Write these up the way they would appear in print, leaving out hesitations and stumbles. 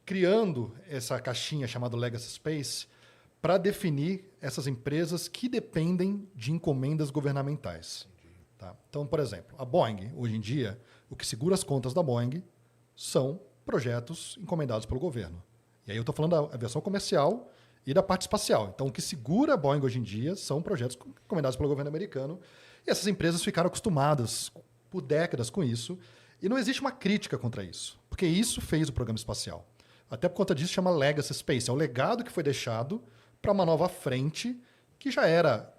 criando essa caixinha chamada Legacy Space para definir essas empresas que dependem de encomendas governamentais. Tá? Então, por exemplo, a Boeing, hoje em dia, o que segura as contas da Boeing são projetos encomendados pelo governo. E aí eu estou falando da aviação comercial e da parte espacial. Então, o que segura a Boeing hoje em dia são projetos encomendados pelo governo americano. E essas empresas ficaram acostumadas por décadas com isso. E não existe uma crítica contra isso, porque isso fez o programa espacial. Até por conta disso chama Legacy Space. É o legado que foi deixado para uma nova frente que já era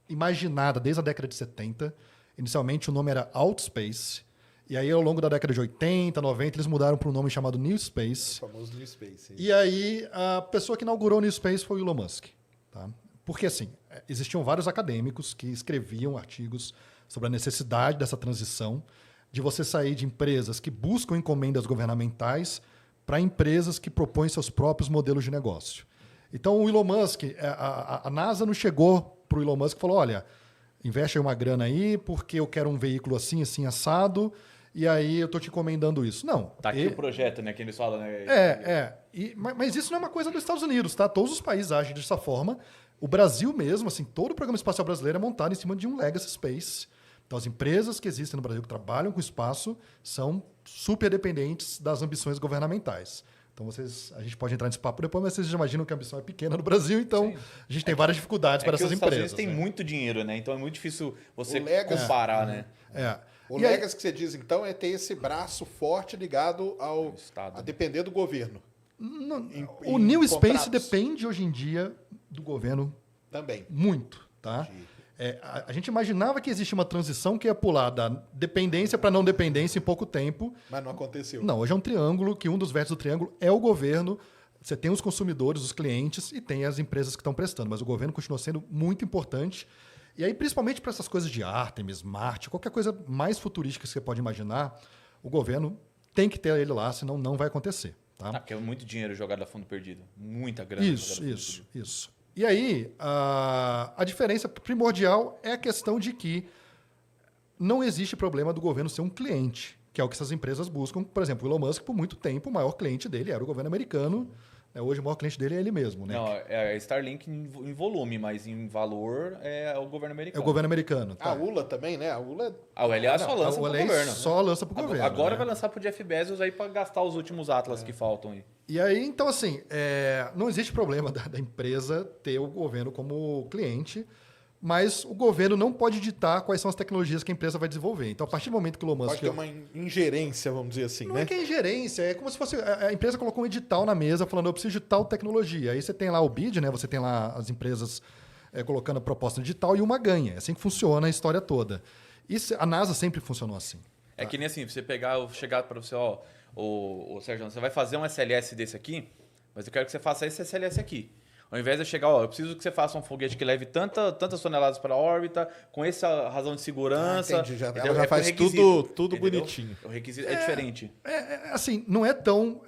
imaginada desde a década de 70. Inicialmente o nome era Outspace. E aí, ao longo da década de 80, 90, eles mudaram para um nome chamado New Space. O famoso New Space. E aí, a pessoa que inaugurou o New Space foi o Elon Musk. Tá? Porque, assim, existiam vários acadêmicos que escreviam artigos sobre a necessidade dessa transição, de você sair de empresas que buscam encomendas governamentais para empresas que propõem seus próprios modelos de negócio. Então, o Elon Musk, a NASA não chegou para o Elon Musk e falou, olha, investe aí uma grana aí porque eu quero um veículo assim, assim, assado, e aí eu estou te encomendando isso. Não. Tá aqui o projeto, né, que eles falam. Né? Mas isso não é uma coisa dos Estados Unidos, tá? Todos os países agem dessa forma. O Brasil mesmo, assim, todo o programa espacial brasileiro é montado em cima de um Legacy Space. Então, as empresas que existem no Brasil que trabalham com espaço são super dependentes das ambições governamentais. Então, a gente pode entrar nesse papo depois, mas vocês já imaginam que a ambição é pequena no Brasil, então Sim. a gente tem várias dificuldades para essas empresas. Os Estados Unidos têm muito dinheiro, né? Então é muito difícil você comparar, né? O Legacy que você diz, então, é ter esse braço forte ligado ao Estado. a depender do governo. O New Space depende, hoje em dia, do governo também. Muito, tá? A gente imaginava que existia uma transição que ia pular da dependência para não dependência em pouco tempo. Mas não aconteceu. Não, hoje é um triângulo, que um dos vértices do triângulo é o governo. Você tem os consumidores, os clientes e tem as empresas que estão prestando. Mas o governo continua sendo muito importante. E aí, principalmente para essas coisas de Artemis, Marte, qualquer coisa mais futurística que você pode imaginar, o governo tem que ter ele lá, senão não vai acontecer. Tá? Porque é muito dinheiro jogado a fundo perdido. Muita grana. Isso. E aí, a diferença primordial é a questão de que não existe problema do governo ser um cliente, que é o que essas empresas buscam. Por exemplo, o Elon Musk, por muito tempo, o maior cliente dele era o governo americano. Hoje, o maior cliente dele é ele mesmo. Né? Não, é a Starlink em volume, mas em valor é o governo americano. É o governo americano. Tá. A ULA também, né? A ULA... A ULA só lança para o governo. Só lança para o governo. Agora vai lançar para o Jeff Bezos aí para gastar os últimos Atlas que faltam aí. E aí, então, assim, não existe problema da empresa ter o governo como cliente, mas o governo não pode ditar quais são as tecnologias que a empresa vai desenvolver. Então, a partir do momento que o Elon Musk... Pode ter uma ingerência, vamos dizer assim, não né? É que é ingerência, é como se fosse... A empresa colocou um edital na mesa falando, eu preciso de tal tecnologia. Aí você tem lá o bid, né? Você tem lá as empresas colocando a proposta no edital e uma ganha. É assim que funciona a história toda. A NASA sempre funcionou assim. É que nem assim, você chegar para você, ô Sérgio, você vai fazer um SLS desse aqui, mas eu quero que você faça esse SLS aqui. Ao invés de eu chegar, eu preciso que você faça um foguete que leve tantas toneladas para a órbita, com essa razão de segurança. Entendi, ela já faz tudo bonitinho. O requisito é diferente. Assim, não é tão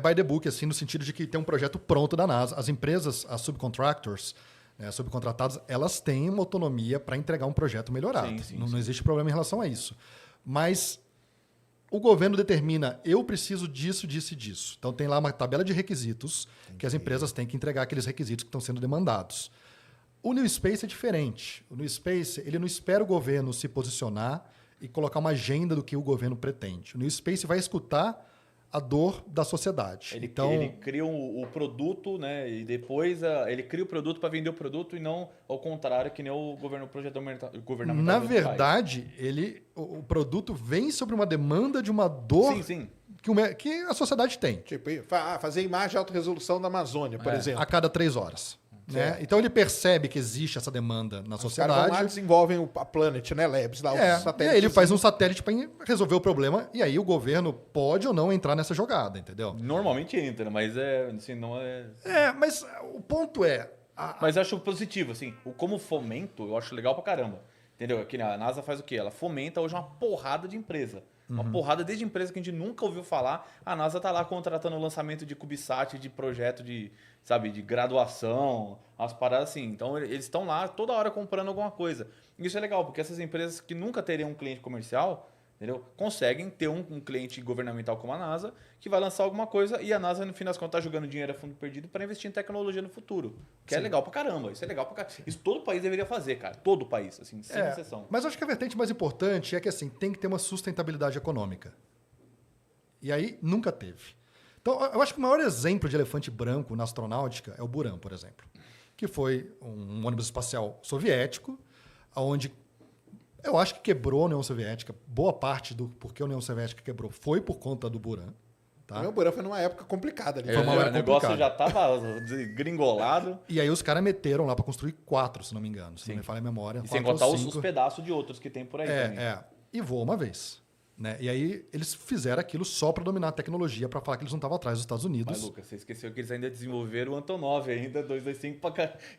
by the book, assim, no sentido de que tem um projeto pronto da NASA. As empresas, as subcontractors, subcontratadas, elas têm uma autonomia para entregar um projeto melhorado. Não existe problema em relação a isso. Mas o governo determina, eu preciso disso, disso e disso. Então, tem lá uma tabela de requisitos que as empresas têm que entregar aqueles requisitos que estão sendo demandados. O New Space é diferente. O New Space, ele não espera o governo se posicionar e colocar uma agenda do que o governo pretende. O New Space vai escutar a dor da sociedade. Ele cria o produto, né? E depois ele cria o produto para vender o produto e não ao contrário, que nem o projeto governamental. Na verdade, o produto vem sobre uma demanda de uma dor que a sociedade tem. Tipo, fazer imagem de alta resolução da Amazônia, por exemplo. A cada 3 horas. Né? Então ele percebe que existe essa demanda na sociedade. Os caras vão lá, desenvolvem a Planet, né, Labs, lá, os satélites. E aí ele faz um satélite para resolver o problema, e aí o governo pode ou não entrar nessa jogada, entendeu? Normalmente entra, mas assim, não é... Mas o ponto é... Mas eu acho positivo, assim, como fomento, eu acho legal pra caramba. Entendeu? Aqui a NASA faz o quê? Ela fomenta hoje uma porrada de empresa. Uma porrada desde empresa que a gente nunca ouviu falar. A NASA tá lá contratando o lançamento de CubeSat, de projeto de graduação, umas paradas assim. Então, eles estão lá toda hora comprando alguma coisa. Isso é legal, porque essas empresas que nunca teriam um cliente comercial, entendeu? Conseguem ter um cliente governamental como a NASA que vai lançar alguma coisa e a NASA, no fim das contas, está jogando dinheiro a fundo perdido para investir em tecnologia no futuro. Que é legal pra caramba. Isso é legal pra caramba. Isso todo país deveria fazer, cara. Todo país, assim, sem exceção. Mas eu acho que a vertente mais importante é que assim, tem que ter uma sustentabilidade econômica. E aí nunca teve. Então, eu acho que o maior exemplo de elefante branco na astronáutica é o Buran, por exemplo, que foi um ônibus espacial soviético, onde eu acho que quebrou a União Soviética. Boa parte do porquê a União Soviética quebrou foi por conta do Buran. Tá? O meu Buran foi numa época complicada ali. Foi uma hora O negócio complicado. já tava gringolado. E aí os caras meteram lá para construir 4, se não me engano. Se Sim. não me falha a memória. E sem 4 ou contar os 5. pedaços de outros que tem por aí também. E voou uma vez. Né? E aí eles fizeram aquilo só para dominar a tecnologia, para falar que eles não estavam atrás dos Estados Unidos. Mas, Lucas, você esqueceu que eles ainda desenvolveram o Antonov ainda, 225,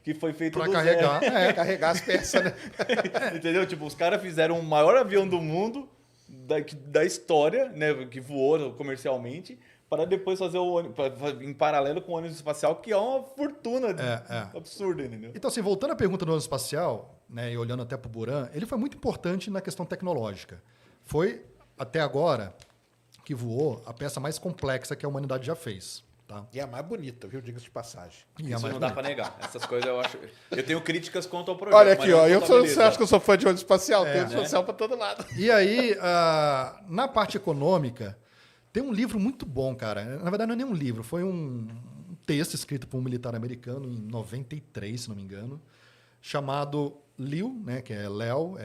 que foi feito Para do carregar. Carregar as peças, né? zero. Entendeu? Tipo, os caras fizeram o maior avião do mundo, da história, né? Que voou comercialmente, para depois fazer em paralelo com o ônibus espacial, que é uma fortuna absurda, entendeu? Então, assim, voltando à pergunta do ônibus espacial, né, e olhando até para o Buran, ele foi muito importante na questão tecnológica. Foi, até agora, que voou a peça mais complexa que a humanidade já fez. Tá? E a mais bonita, viu? Diga-se de passagem. E a Isso mais não dá bonita. pra negar. Essas coisas eu acho. Eu tenho críticas quanto ao projeto. Olha aqui, mas ó. não Você acha que eu sou fã de ônibus espacial? Tem ônibus né? espacial pra todo lado. E aí, na parte econômica, tem um livro muito bom, cara. Na verdade, não é nem um livro, foi um texto escrito por um militar americano em 93, se não me engano, chamado LEO, né, que é Léo,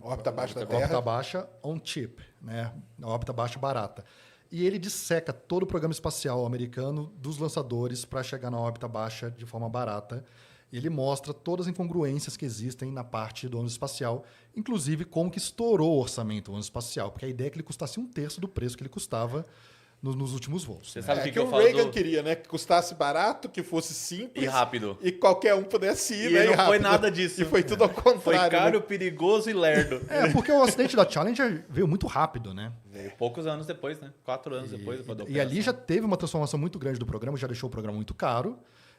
Órbita abaixo da órbita Terra. baixa on chip, né, órbita baixa barata. E ele disseca todo o programa espacial americano dos lançadores para chegar na órbita baixa de forma barata. E ele mostra todas as incongruências que existem na parte do ônibus espacial, inclusive como que estourou o orçamento do ônibus espacial, porque a ideia é que ele custasse 1/3 do preço que ele custava nos últimos voos. Você sabe o É que, que eu o falo Reagan do... queria, né? Que custasse barato, que fosse simples. E rápido. E qualquer um pudesse ir, E né? não foi rápido. nada disso. E foi tudo ao contrário. Foi caro, né? perigoso e lerdo. Porque o acidente da Challenger veio muito rápido, né? Veio poucos anos depois, né? 4 anos depois. E ali já teve uma transformação muito grande do programa, já deixou o programa muito caro.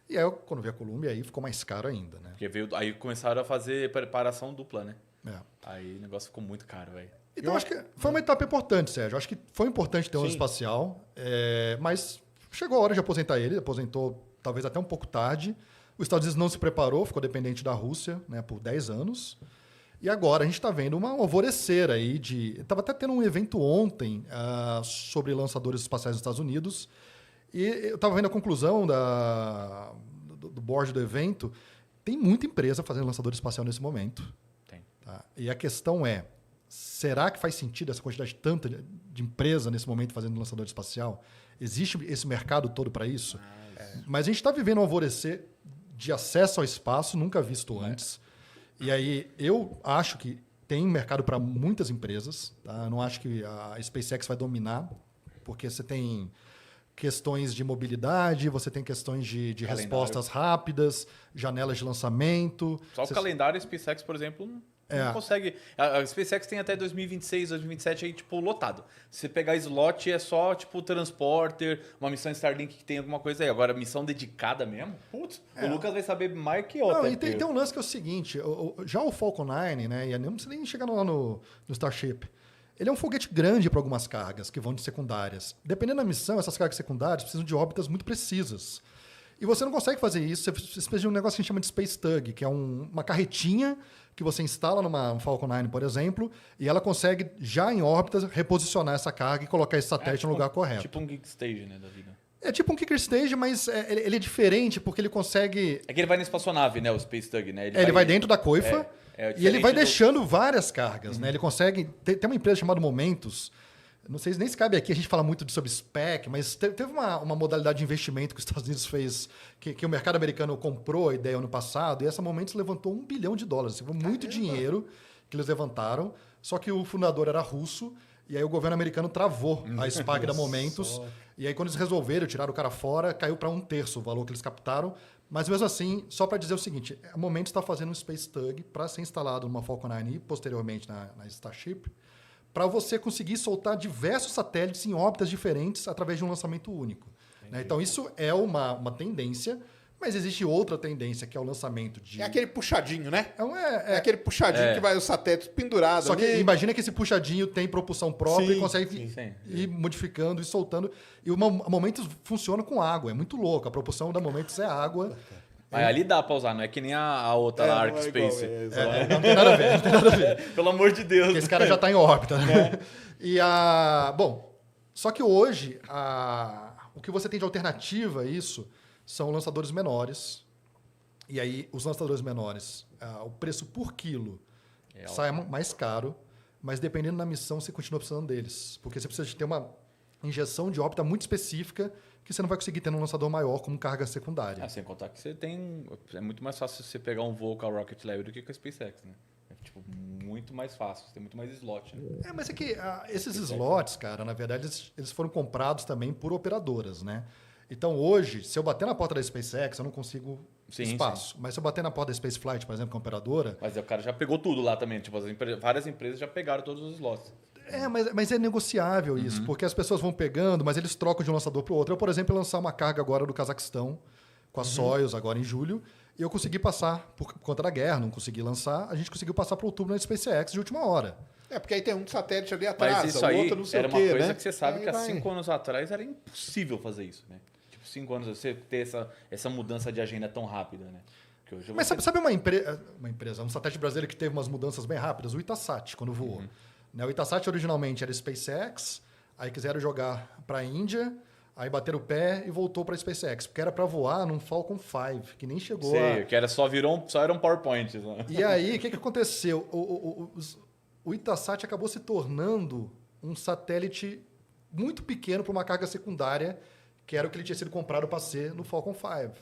E aí, quando veio a Columbia, aí ficou mais caro ainda, né? Porque aí começaram a fazer preparação dupla, né? É. Aí o negócio ficou muito caro, velho. Então, acho que foi uma etapa importante, Sérgio. Acho que foi importante ter um Sim. espacial, mas chegou a hora de aposentar ele. Aposentou talvez até um pouco tarde. Os Estados Unidos não se preparou, ficou dependente da Rússia, né, por 10 anos. E agora a gente está vendo um alvorecer aí de... Estava até tendo um evento ontem sobre lançadores espaciais nos Estados Unidos. E eu estava vendo a conclusão do board do evento. Tem muita empresa fazendo lançador espacial nesse momento. Tem. Tá? E a questão é, será que faz sentido essa quantidade tanta de empresa nesse momento fazendo lançador espacial? Existe esse mercado todo para isso? Mas a gente está vivendo um alvorecer de acesso ao espaço nunca visto antes. E aí eu acho que tem mercado para muitas empresas. Tá? Eu não acho que a SpaceX vai dominar, porque você tem questões de mobilidade, você tem questões de respostas rápidas, janelas de lançamento. Só o calendário SpaceX, por exemplo, não consegue. A SpaceX tem até 2026, 2027 aí, tipo, lotado. Se você pegar slot, é só, tipo, transporter, uma missão Starlink que tem alguma coisa aí. Agora, missão dedicada mesmo? Putz, o Lucas vai saber mais que outra. Não, e tem um lance que é o seguinte, já o Falcon 9, né, e não precisa nem chegar lá no Starship, ele é um foguete grande para algumas cargas que vão de secundárias. Dependendo da missão, essas cargas secundárias precisam de órbitas muito precisas. E você não consegue fazer isso, você precisa de um negócio que a gente chama de Space Tug, que é uma carretinha que você instala numa Falcon 9, por exemplo, e ela consegue, já em órbita, reposicionar essa carga e colocar esse satélite no lugar correto. Tipo um Geek Stage, né, da vida. É tipo um Kicker Stage, mas ele é diferente porque ele consegue... É que ele vai na espaçonave, né, o Space Tug, né? Ele vai dentro da coifa e ele vai diferente deixando várias cargas, né? Ele consegue... Tem uma empresa chamada Momentus, não sei se nem se cabe aqui, a gente fala muito sobre spec, mas teve uma modalidade de investimento que os Estados Unidos fez, que o mercado americano comprou a ideia ano passado, e essa Momentus levantou $1 bilhão. Assim, foi muito dinheiro que eles levantaram, só que o fundador era russo, e aí o governo americano travou a SPAC da Momentus, e aí quando eles resolveram tirar o cara fora, caiu para 1/3 o valor que eles captaram. Mas mesmo assim, só para dizer o seguinte, a Momentus está fazendo um Space Tug para ser instalado numa Falcon 9 e posteriormente na Starship, para você conseguir soltar diversos satélites em órbitas diferentes através de um lançamento único. Né? Então isso é uma tendência, Mas existe outra tendência, que é o lançamento de... É aquele puxadinho, né? É Aquele puxadinho que vai os satélites pendurados Só que ali. imagina que esse puxadinho tem propulsão própria Sim, e consegue sim. ir modificando e soltando. E a Momentos funciona com água, é muito louco. A propulsão da Momentos é água. Mas ali dá pra usar, não é que nem a outra, a Arc não é igual, Space. Não tem nada a ver, não tem nada a ver. Pelo amor de Deus. Porque esse cara já está em órbita. Né? Bom, só que hoje o que você tem de alternativa a isso são lançadores menores. E aí, os lançadores menores, o preço por quilo sai mais caro, mas dependendo da missão, você continua precisando deles. Porque você precisa de ter uma injeção de órbita muito específica que você não vai conseguir ter num lançador maior como carga secundária. Sem contar que você tem... É muito mais fácil você pegar um voo com a Rocket Lab do que com a SpaceX, né? É, tipo, muito mais fácil. Você tem muito mais slot, né? Mas é que esses slots, cara, na verdade, eles foram comprados também por operadoras, né? Então, hoje, se eu bater na porta da SpaceX, eu não consigo espaço. Sim. Mas se eu bater na porta da Spaceflight, por exemplo, que é uma operadora... Mas o cara já pegou tudo lá também. Tipo, várias empresas já pegaram todos os slots. Mas é negociável isso, porque as pessoas vão pegando, mas eles trocam de um lançador para o outro. Eu, por exemplo, lançar uma carga agora do Cazaquistão, com a Soyuz, agora em julho, e eu consegui passar, por conta da guerra, não consegui lançar, a gente conseguiu passar para outubro na SpaceX de última hora. Porque aí tem um satélite ali atrás, mas isso aí outro não sei era o quê, uma coisa né? que você sabe que há 5 anos atrás era impossível fazer isso, né? 5 anos você ter essa mudança de agenda tão rápida, né? Hoje mas sabe uma empresa, um satélite brasileiro que teve umas mudanças bem rápidas? O Itasat, quando voou. Né? O Itasat originalmente era SpaceX, aí quiseram jogar para a Índia, aí bateram o pé e voltou para a SpaceX, porque era para voar num Falcon 5, que nem chegou que era só eram PowerPoints. Né? E aí, o que aconteceu? O Itasat acabou se tornando um satélite muito pequeno para uma carga secundária, que era o que ele tinha sido comprado para ser no Falcon 5.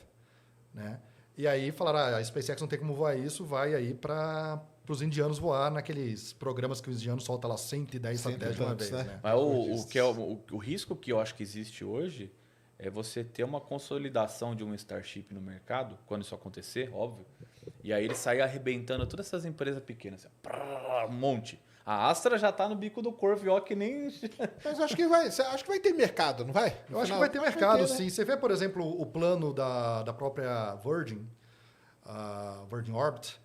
Né? E aí falaram, a SpaceX não tem como voar isso, vai aí para os indianos voar naqueles programas que os indianos soltam lá 110 satélites de uma vez. Né? Mas o risco que eu acho que existe hoje é você ter uma consolidação de um Starship no mercado, quando isso acontecer, óbvio, e aí ele sair arrebentando todas essas empresas pequenas, assim, um monte. A Astra já está no bico do corvo, ó, que nem... Mas acho que vai ter mercado, não vai? Eu acho que vai ter mercado, sim. Você vê, por exemplo, o plano da própria Virgin, Virgin Orbit,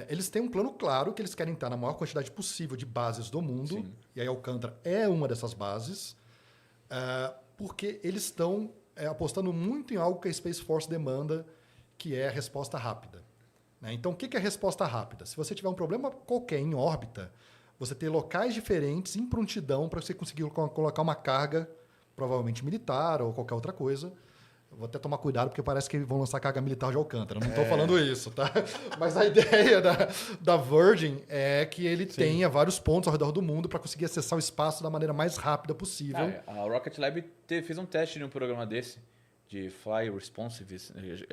eles têm um plano claro que eles querem estar na maior quantidade possível de bases do mundo, sim. E aí Alcântara é uma dessas bases, porque eles estão apostando muito em algo que a Space Force demanda, que é a resposta rápida. Né? Então, o que é a resposta rápida? Se você tiver um problema qualquer em órbita, você ter locais diferentes em prontidão para você conseguir colocar uma carga, provavelmente militar ou qualquer outra coisa. Eu vou até tomar cuidado, porque parece que vão lançar carga militar de Alcântara. Não estou falando isso, tá? Mas a ideia da Virgin é que ele tenha vários pontos ao redor do mundo para conseguir acessar o espaço da maneira mais rápida possível. A Rocket Lab fez um teste de um programa desse, de Fly Responsive,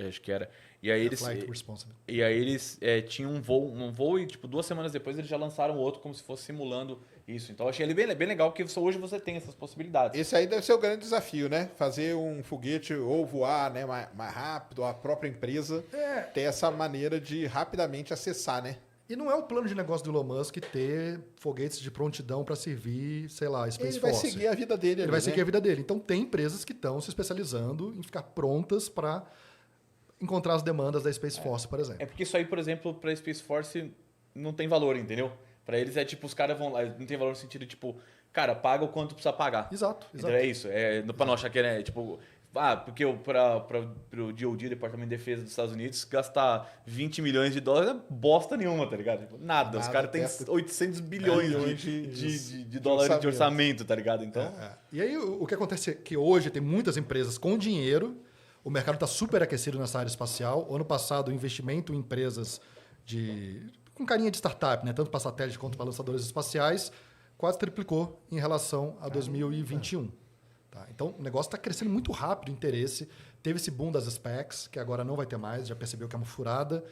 acho que era. E aí eles tinham um voo e, tipo, 2 semanas depois eles já lançaram outro como se fosse simulando isso. Então eu achei ele bem legal, que hoje você tem essas possibilidades. Esse aí deve ser o grande desafio, né? Fazer um foguete ou voar, né, mais rápido, a própria empresa ter essa maneira de rapidamente acessar, né? E não é o plano de negócio do Elon Musk ter foguetes de prontidão para servir, sei lá, Space Force. Ele vai seguir a vida dele. Ele vai seguir a vida dele. Então, tem empresas que estão se especializando em ficar prontas para encontrar as demandas da Space Force, por exemplo. É porque isso aí, por exemplo, para a Space Force não tem valor, entendeu? Para eles é tipo, os caras vão lá, não tem valor no sentido tipo, cara, paga o quanto precisa pagar. Exato. Então é isso. Para não achar que é, tipo... porque para o DoD, Departamento de Defesa dos Estados Unidos, gastar 20 milhões de dólares é bosta nenhuma, tá ligado? Tipo, nada. Os caras têm 800 bilhões de dólares de orçamento, tá ligado? Então... E aí o que acontece é que hoje tem muitas empresas com dinheiro, o mercado está super aquecido nessa área espacial. O ano passado, o investimento em empresas com carinha de startup, né? Tanto para satélite quanto para lançadores espaciais, quase triplicou em relação a 2021. Tá? Então, o negócio está crescendo muito rápido, o interesse. Teve esse boom das SPACs, que agora não vai ter mais, já percebeu que é uma furada.